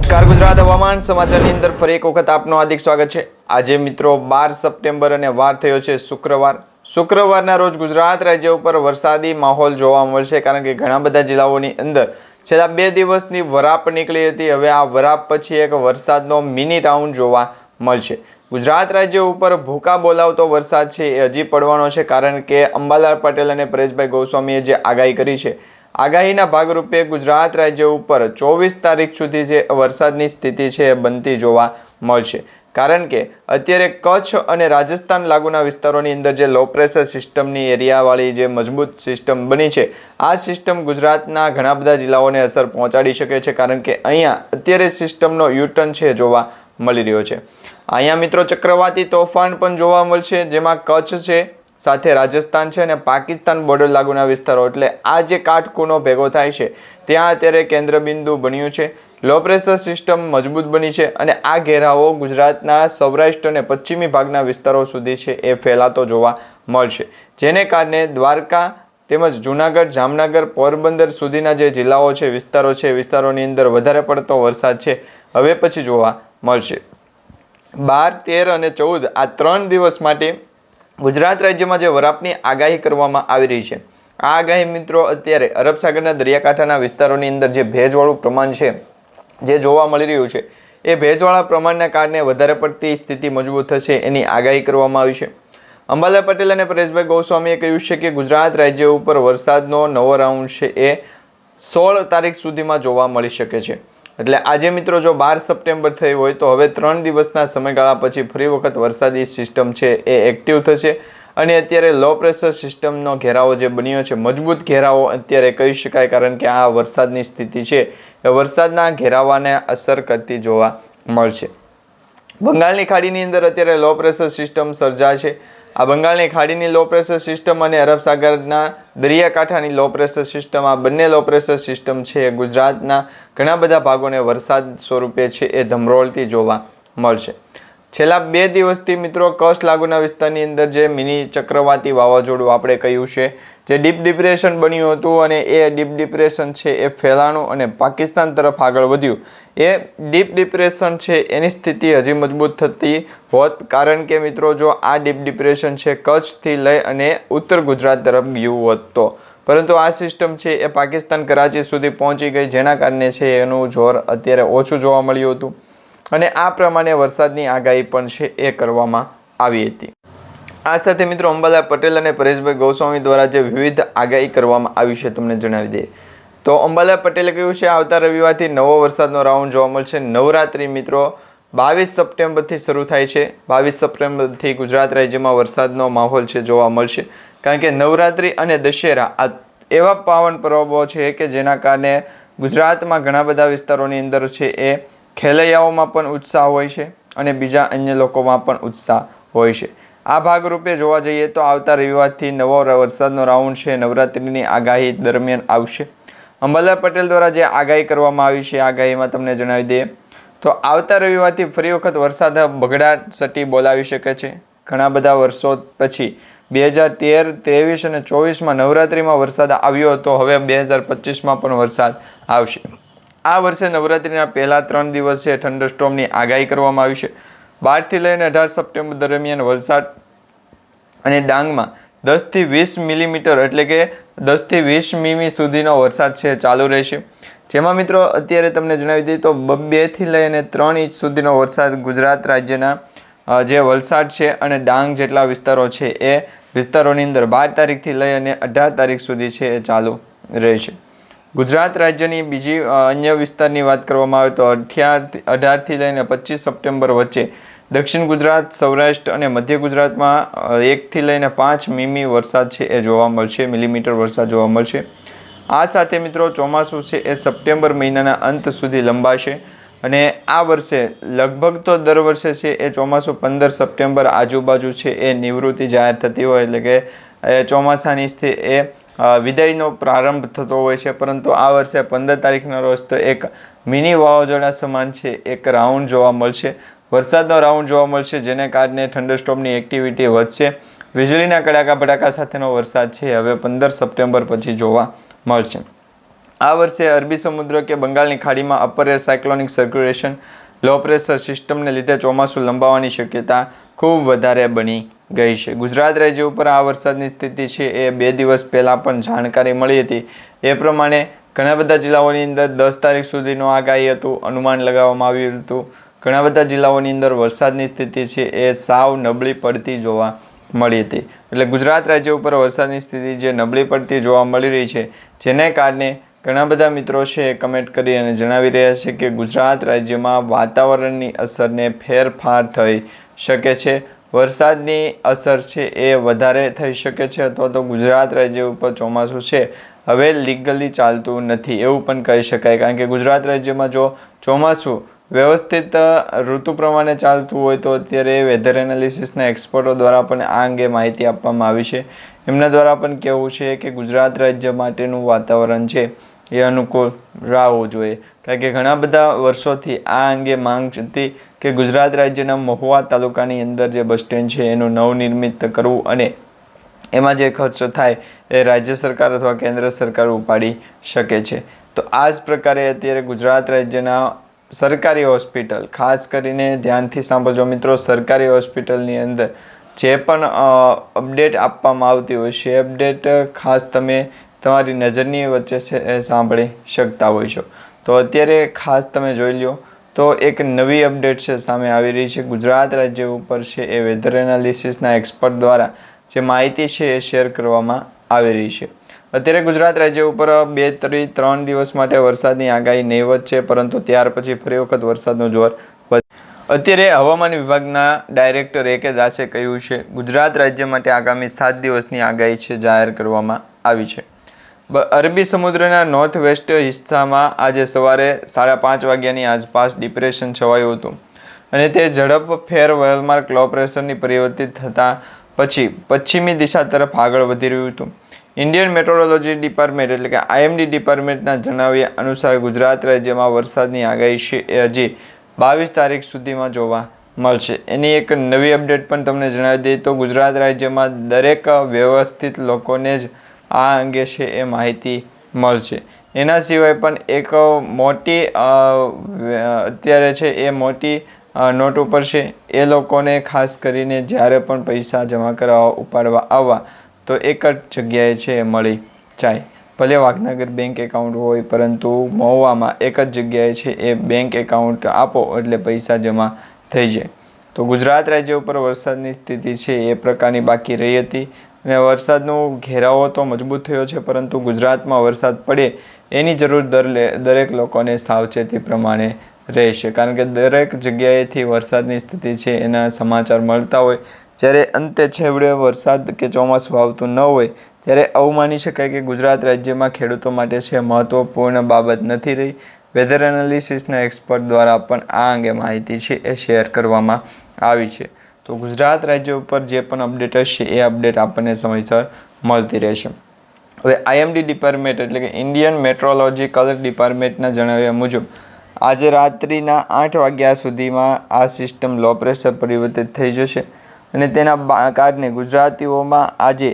નમસ્કાર ગુજરાત હવામાન સમાચારની અંદર ફરી એક વખત આપનું હાર્દિક સ્વાગત છે। આજે મિત્રો 12 સપ્ટેમ્બર અને વાર થયો છે શુક્રવારના રોજ ગુજરાત રાજ્ય ઉપર વરસાદી માહોલ જોવા મળશે, કારણ કે ઘણા બધા જિલ્લાઓની અંદર છેલ્લા 2 દિવસની વરાપ નીકળી હતી। હવે આ વરાપ પછી એક વરસાદનો મિની રાઉન્ડ જોવા મળશે। ગુજરાત રાજ્ય ઉપર ભૂકા બોલાવતો વરસાદ છે એ હજી પડવાનો છે, કારણ કે અંબાલાલ પટેલ અને પરેશભાઈ ગોસ્વામીએ જે આગાહી કરી છે, આગાહીના ભાગરૂપે ગુજરાત રાજ્ય ઉપર 24 તારીખ સુધી જે વરસાદની સ્થિતિ છે એ બનતી જોવા મળશે। કારણ કે અત્યારે કચ્છ અને રાજસ્થાન લાગુના વિસ્તારોની અંદર જે લો પ્રેશર સિસ્ટમની એરિયાવાળી જે મજબૂત સિસ્ટમ બની છે, આ સિસ્ટમ ગુજરાતના ઘણા બધા જિલ્લાઓને અસર પહોંચાડી શકે છે, કારણ કે અહીંયા અત્યારે સિસ્ટમનો યુટર્ન છે જોવા મળી રહ્યો છે। અહીંયા મિત્રો ચક્રવાતી તોફાન પણ જોવા મળશે, જેમાં કચ્છ છે સાથે રાજસ્થાન છે અને પાકિસ્તાન બોર્ડર લાગુના વિસ્તારો, એટલે આ જે કાટખૂણો ભેગો થાય છે ત્યાં અત્યારે કેન્દ્રબિંદુ બન્યું છે। લો પ્રેશર સિસ્ટમ મજબૂત બની છે અને આ ઘેરાવો ગુજરાતના સૌરાષ્ટ્ર અને પશ્ચિમી ભાગના વિસ્તારો સુધી છે એ ફેલાતો જોવા મળશે, જેને કારણે દ્વારકા તેમજ જૂનાગઢ, જામનગર, પોરબંદર સુધીના જે જિલ્લાઓ છે, વિસ્તારો છે, વિસ્તારોની અંદર વધારે પડતો વરસાદ છે હવે પછી જોવા મળશે। 12, 13 અને 14 આ 3 દિવસ માટે ગુજરાત રાજ્યમાં જે વરાપની આગાહી કરવામાં આવી રહી છે, આ આગાહી મિત્રો અત્યારે અરબ સાગરના દરિયાકાંઠાના વિસ્તારોની અંદર જે ભેજવાળું પ્રમાણ છે જે જોવા મળી રહ્યું છે, એ ભેજવાળા પ્રમાણના કારણે વધારે પડતી સ્થિતિ મજબૂત થશે એની આગાહી કરવામાં આવી છે। અંબાલાલ પટેલ અને પરેશભાઈ ગોસ્વામીએ કહ્યું છે કે ગુજરાત રાજ્ય ઉપર વરસાદનો નવો રાઉન્ડ છે એ 16 તારીખ સુધીમાં જોવા મળી શકે છે। એટલે આજે મિત્રો જો 12 સપ્ટેમ્બર થઈ હોય તો હવે 3 દિવસના સમયગાળા પછી ફરી વખત વરસાદી સિસ્ટમ છે એ એક્ટિવ થશે અને અત્યારે લો પ્રેશર સિસ્ટમનો ઘેરાવો જે બન્યો છે, મજબૂત ઘેરાવો અત્યારે કહી શકાય, કારણ કે આ વરસાદની સ્થિતિ છે એ વરસાદના ઘેરાવાને અસર કરતી જોવા મળશે। બંગાળની ખાડીની અંદર અત્યારે લો પ્રેશર સિસ્ટમ સર્જાય છે। આ બંગાળની ખાડીની લો પ્રેશર સિસ્ટમ અને અરબ સાગરના દરિયાકાંઠાની લો પ્રેશર સિસ્ટમ, આ બંને લો પ્રેશર સિસ્ટમ છે એ ગુજરાતના ઘણા બધા ભાગોને વરસાદ સ્વરૂપે છે એ ધમરોળતી જોવા મળશે। છેલ્લા 2 દિવસથી મિત્રો કચ્છ લાગુના વિસ્તારની અંદર જે મિની ચક્રવાતી વાવાઝોડું આપણે કહ્યું છે, જે ડીપ ડિપ્રેશન બન્યું હતું અને એ ડીપ ડિપ્રેશન છે એ ફેલાણું અને પાકિસ્તાન તરફ આગળ વધ્યું, એ ડીપ ડિપ્રેશન છે એની સ્થિતિ હજી મજબૂત થતી હોત, કારણ કે મિત્રો જો આ ડીપ ડિપ્રેશન છે કચ્છથી લઈ અને ઉત્તર ગુજરાત તરફ ગયું હોત તો, પરંતુ આ સિસ્ટમ છે એ પાકિસ્તાન કરાચી સુધી પહોંચી ગઈ, જેના કારણે છે એનું જોર અત્યારે ઓછું જોવા મળ્યું હતું અને આ પ્રમાણે વરસાદની આગાહી પણ છે એ કરવામાં આવી હતી। આ સાથે મિત્રો અંબાલાલ પટેલ અને પરેશભાઈ ગોસ્વામી દ્વારા જે વિવિધ આગાહી કરવામાં આવી છે તમને જણાવી દઈએ તો અંબાલાલ પટેલે કહ્યું છે આવતા રવિવારથી નવો વરસાદનો રાઉન્ડ જોવા મળશે। નવરાત્રિ મિત્રો 22 સપ્ટેમ્બરથી શરૂ થાય છે। 22 સપ્ટેમ્બરથી ગુજરાત રાજ્યમાં વરસાદનો માહોલ છે જોવા મળશે, કારણ કે નવરાત્રિ અને દશેરા આ એવા પાવન પર્વો છે કે જેના કારણે ગુજરાતમાં ઘણા બધા વિસ્તારોની અંદર છે એ ખેલૈયાઓમાં પણ ઉત્સાહ હોય છે અને બીજા અન્ય લોકોમાં પણ ઉત્સાહ હોય છે। આ ભાગરૂપે જોવા જઈએ તો આવતા રવિવારથી નવો વરસાદનો રાઉન્ડ છે નવરાત્રિની આગાહી દરમિયાન આવશે। અંબાલાલ પટેલ દ્વારા જે આગાહી કરવામાં આવી છે, આગાહીમાં તમને જણાવી દઈએ તો આવતા રવિવારથી ફરી વખત વરસાદ બગડાસટી બોલાવી શકે છે। ઘણા બધા વર્ષો પછી 2013, 23 અને 24માં નવરાત્રિમાં વરસાદ આવ્યો હતો, હવે 2025માં પણ વરસાદ આવશે। આ વર્ષે નવરાત્રિના પહેલા 3 દિવસ છે થંડરસ્ટોર્મની આગાહી કરવામાં આવી છે। 12 થી લઈને 18 સપ્ટેમ્બર દરમિયાન વલસાડ અને ડાંગમાં 10 થી 20 મિલીમીટર એટલે કે 10 થી 20 મીમી સુધીનો વરસાદ છે ચાલુ રહેશે, જેમાં મિત્રો અત્યારે તમને જણાવી દઈએ તો 2 થી લઈને 3 ઇંચ સુધીનો વરસાદ ગુજરાત રાજ્યના જે વલસાડ છે અને ડાંગ જેટલા વિસ્તારો છે એ વિસ્તારોની અંદર 12 તારીખથી લઈ અને 18 તારીખ સુધી છે એ ચાલુ રહેશે। ગુજરાત રાજ્યની બીજી અન્ય વિસ્તારની વાત કરવામાં આવે તો 18 થી લઈને 25 સપ્ટેમ્બર વચ્ચે દક્ષિણ ગુજરાત, સૌરાષ્ટ્ર અને મધ્ય ગુજરાતમાં 1 થી લઈને 5 મીમી વરસાદ છે એ જોવા મળશે, મિલીમીટર વરસાદ જોવા મળશે। આ સાથે મિત્રો ચોમાસું છે એ સપ્ટેમ્બર મહિનાના અંત સુધી લંબાશે અને આ વર્ષે લગભગ તો દર વર્ષે છે એ ચોમાસું 15 સપ્ટેમ્બર આજુબાજુ છે એ નિવૃત્તિ જાહેર થતી હોય, એટલે કે ચોમાસાની એ વિદાયનો પ્રારંભ થતો હોય છે, પરંતુ આ વર્ષે 15 તારીખના રોજ તો એક મિની વાવાઝોડા સમાન છે એક રાઉન્ડ જોવા મળશે, વરસાદનો રાઉન્ડ જોવા મળશે, જેને કારણે થંડરસ્ટોર્મની એક્ટિવિટી વધશે। વીજળીના કડાકા ભડાકા સાથેનો વરસાદ છે હવે 15 સપ્ટેમ્બર પછી જોવા મળશે। આ વર્ષે અરબી સમુદ્ર કે બંગાળની ખાડીમાં upper air cyclonic circulation low pressure સિસ્ટમને લીધે ચોમાસું લંબાવવાની શક્યતા ખૂબ વધારે બની ગઈ છે. ગુજરાત રાજ્ય ઉપર આ વરસાદની સ્થિતિ છે એ 2 દિવસ પહેલાં પણ જાણકારી મળી હતી. એ પ્રમાણે ઘણા બધા જિલ્લાઓની અંદર 10 તારીખ સુધીનું આગાહી હતું, અનુમાન લગાવવામાં આવ્યું હતું. ઘણા બધા જિલ્લાઓની અંદર વરસાદની સ્થિતિ છે એ સાવ નબળી પડતી જોવા મળી હતી. એટલે ગુજરાત રાજ્ય ઉપર વરસાદની સ્થિતિ જે નબળી પડતી જોવા મળી રહી છે, જેને કારણે ઘણા બધા મિત્રો છે એ કમેન્ટ કરી અને જણાવી રહ્યા છે કે ગુજરાત રાજ્યમાં વાતાવરણની અસરને ફેરફાર થઈ શકે છે. વરસાદની અસર છે એ વધારે થઈ શકે છે અથવા તો ગુજરાત રાજ્ય ઉપર ચોમાસું છે હવે લીગલી ચાલતું નથી એવું પણ કહી શકાય. કારણ કે ગુજરાત રાજ્યમાં જો ચોમાસું વ્યવસ્થિત ઋતુ પ્રમાણે ચાલતું હોય તો અત્યારે વેધર એનાલિસિસના એક્સપર્ટો દ્વારા પણ આ અંગે માહિતી આપવામાં આવી છે. એમના દ્વારા પણ કહેવું છે કે ગુજરાત રાજ્ય માટેનું વાતાવરણ છે એ અનુકૂળ રહેવું જોઈએ. કારણ કે ઘણા બધા વર્ષોથી આ અંગે માંગ હતી કે ગુજરાત રાજ્યના મહુવા તાલુકાની અંદર જે બસ સ્ટેન્ડ છે એનું નવનિર્મિત કરવું અને એમાં જે ખર્ચ થાય એ રાજ્ય સરકાર અથવા કેન્દ્ર સરકાર ઉપાડી શકે છે. તો આ જ પ્રકારે અત્યારે ગુજરાત રાજ્યના સરકારી હોસ્પિટલ, ખાસ કરીને ધ્યાનથી સાંભળજો મિત્રો, સરકારી હોસ્પિટલની અંદર જે પણ અપડેટ આપવામાં આવતી હોય છે અપડેટ ખાસ તમે તમારી નજરની વચ્ચે છે સાંભળી શકતા હોય છો. તો અત્યારે ખાસ તમે જોઈ લો તો એક નવી અપડેટ છે સામે આવી રહી છે. ગુજરાત રાજ્ય ઉપર છે એ વેધર એનાલિસિસના એક્સપર્ટ દ્વારા જે માહિતી છે એ શેર કરવામાં આવી રહી છે. અત્યારે ગુજરાત રાજ્ય ઉપર 2-3 દિવસ માટે વરસાદની આગાહી નહીવત છે, પરંતુ ત્યાર પછી ફરી વખત વરસાદનો જોર વધે. અત્યારે હવામાન વિભાગના ડાયરેક્ટર A.K. દાસે કહ્યું છે ગુજરાત રાજ્ય માટે આગામી 7 દિવસની આગાહી છે જાહેર કરવામાં આવી છે. અરબી સમુદ્રના નોર્થ વેસ્ટ હિસ્સામાં આજે સવારે 5:30 વાગ્યાની આસપાસ ડિપ્રેશન છવાયું હતું અને તે ઝડપભેર વેલમાર્ક લો પ્રેશરની પરિવર્તિત થતાં પછી પશ્ચિમી દિશા તરફ આગળ વધી રહ્યું હતું. ઇન્ડિયન મેટ્રોલોજી ડિપાર્ટમેન્ટ એટલે કે IMD ડિપાર્ટમેન્ટના જણાવ્યા અનુસાર ગુજરાત રાજ્યમાં વરસાદની આગાહી છે એ હજી 22 તારીખ સુધીમાં જોવા મળશે. એની એક નવી અપડેટ પણ તમને જણાવી દઈએ તો ગુજરાત રાજ્યમાં દરેક વ્યવસ્થિત લોકોને જ આ અંગે છે એ માહિતી મળશે. એના સિવાય પણ એક મોટી અત્યારે છે એ મોટી નોટ ઉપર છે એ લોકોને ખાસ કરીને જ્યારે પણ પૈસા જમા કરાવવા ઉપાડવા આવવા તો એક જ જગ્યાએ છે એ મળી જાય. ભલે વાઘનગર બેંક એકાઉન્ટ હોય પરંતુ મહુવામાં એક જ જગ્યાએ છે એ બેંક એકાઉન્ટ આપો એટલે પૈસા જમા થઈ જાય. તો ગુજરાત રાજ્ય ઉપર વરસાદની સ્થિતિ છે એ પ્રકારની બાકી રહી હતી અને વરસાદનો ઘેરાવો તો મજબૂત થયો છે, પરંતુ ગુજરાતમાં વરસાદ પડે એની જરૂર દરેક લોકોને સાવચેતી પ્રમાણે રહેશે. કારણ કે દરેક જગ્યાએથી વરસાદની સ્થિતિ છે એના સમાચાર મળતા હોય, જ્યારે અંતે છેવડે વરસાદ કે ચોમાસું આવતું ન હોય ત્યારે આવું માની શકાય કે ગુજરાત રાજ્યમાં ખેડૂતો માટે છે મહત્વપૂર્ણ બાબત નથી રહી. વેધર એનાલિસિસના એક્સપર્ટ દ્વારા પણ આ અંગે માહિતી છે એ શેર કરવામાં આવી છે. તો ગુજરાત રાજ્ય ઉપર જે પણ અપડેટ હશે એ અપડેટ આપણને સમયસર મળતી રહેશે. હવે IMD ડિપાર્ટમેન્ટ એટલે કે ઇન્ડિયન મેટ્રોલોજીકલ ડિપાર્ટમેન્ટના જણાવ્યા મુજબ આજે રાત્રિના 8 વાગ્યા સુધીમાં આ સિસ્ટમ લો પ્રેશર પરિવર્તિત થઈ જશે અને તેના કારણે ગુજરાતીઓમાં આજે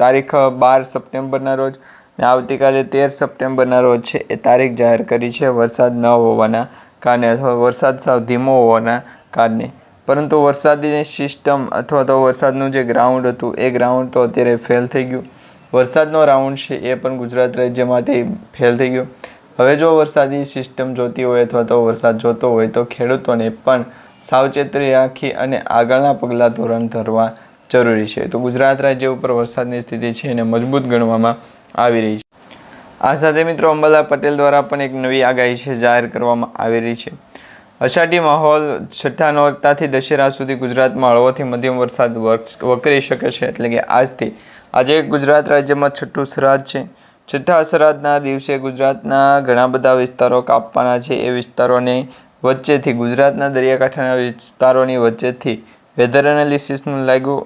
તારીખ 12 સપ્ટેમ્બરના રોજ અને આવતીકાલે 13 સપ્ટેમ્બરના રોજ છે એ તારીખ જાહેર કરી છે વરસાદ ન હોવાના કારણે અથવા વરસાદ સાવ ધીમો હોવાના કારણે. પરંતુ વરસાદની સિસ્ટમ અથવા તો વરસાદનું જે ગ્રાઉન્ડ હતું એ ગ્રાઉન્ડ તો અત્યારે ફેલ થઈ ગયું. વરસાદનો રાઉન્ડ છે એ પણ ગુજરાત રાજ્ય માટે ફેલ થઈ ગયો. હવે જો વરસાદી સિસ્ટમ જોતી હોય અથવા તો વરસાદ જોતો હોય તો ખેડૂતોને પણ સાવચેતી રાખી અને આગળના પગલાં ધોરણ ધરવા જરૂરી છે. તો ગુજરાત રાજ્ય ઉપર વરસાદની સ્થિતિ છે એને મજબૂત ગણવામાં આવી રહી છે. આ સાથે મિત્રો અંબાલાલ પટેલ દ્વારા પણ એક નવી આગાહી છે જાહેર કરવામાં આવી રહી છે. અષાઢી માહોલ છઠ્ઠા નોરતાથી દશેરા સુધી ગુજરાતમાં હળવોથી મધ્યમ વરસાદ વકરી શકે છે. એટલે કે આજથી આજે ગુજરાત રાજ્યમાં છઠ્ઠું શ્રાદ્ધ છે. છઠ્ઠા શ્રાદ્ધના દિવસે ગુજરાતના ઘણા બધા વિસ્તારો કાપવાના છે. એ વિસ્તારોની વચ્ચેથી ગુજરાતના દરિયાકાંઠાના વિસ્તારોની વચ્ચેથી વેધર એનાલિસિસનું લાગ્યું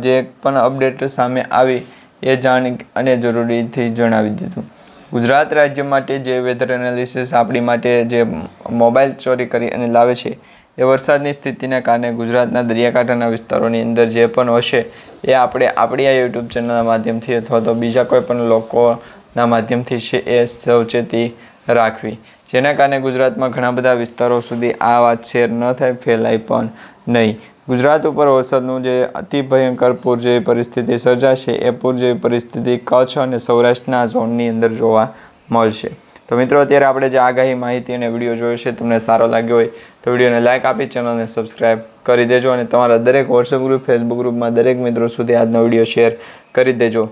જે પણ અપડેટ સામે આવી એ જાણી અને જરૂરીથી જણાવી દીધું. ગુજરાત રાજ્ય માટે જે વેધર એનાલિસિસ આપણી માટે જે મોબાઈલ ચોરી કરી અને લાવે છે એ વરસાદની સ્થિતિના કારણે ગુજરાતના દરિયાકાંઠાના વિસ્તારોની અંદર જે પણ હશે એ આપણે આપણી આ યુટ્યુબ ચેનલના માધ્યમથી અથવા તો બીજા કોઈ પણ લોકો ના માધ્યમથી છે એ સાવચેતી રાખવી, જેના કારણે ગુજરાતમાં ઘણા બધા વિસ્તારો સુધી આ વાત શેર ન થાય, ફેલાય પણ નહીં. ગુજરાત ઉપર વરસાદનું જે અતિ ભયંકર પૂર જેવી પરિસ્થિતિ સર્જાશે એ પૂર જેવી પરિસ્થિતિ કચ્છ અને સૌરાષ્ટ્રના ઝોનની અંદર જોવા મળશે. તો મિત્રો, અત્યારે આપણે જે આગાહી, માહિતી અને વિડીયો જોયો છે તમને સારો લાગ્યો હોય તો વિડીયોને લાઇક આપી ચેનલને સબસ્ક્રાઈબ કરી દેજો અને તમારા દરેક વોટ્સએપ ગ્રુપ, ફેસબુક ગ્રુપમાં દરેક મિત્રો સુધી આજનો વિડીયો શેર કરી દેજો.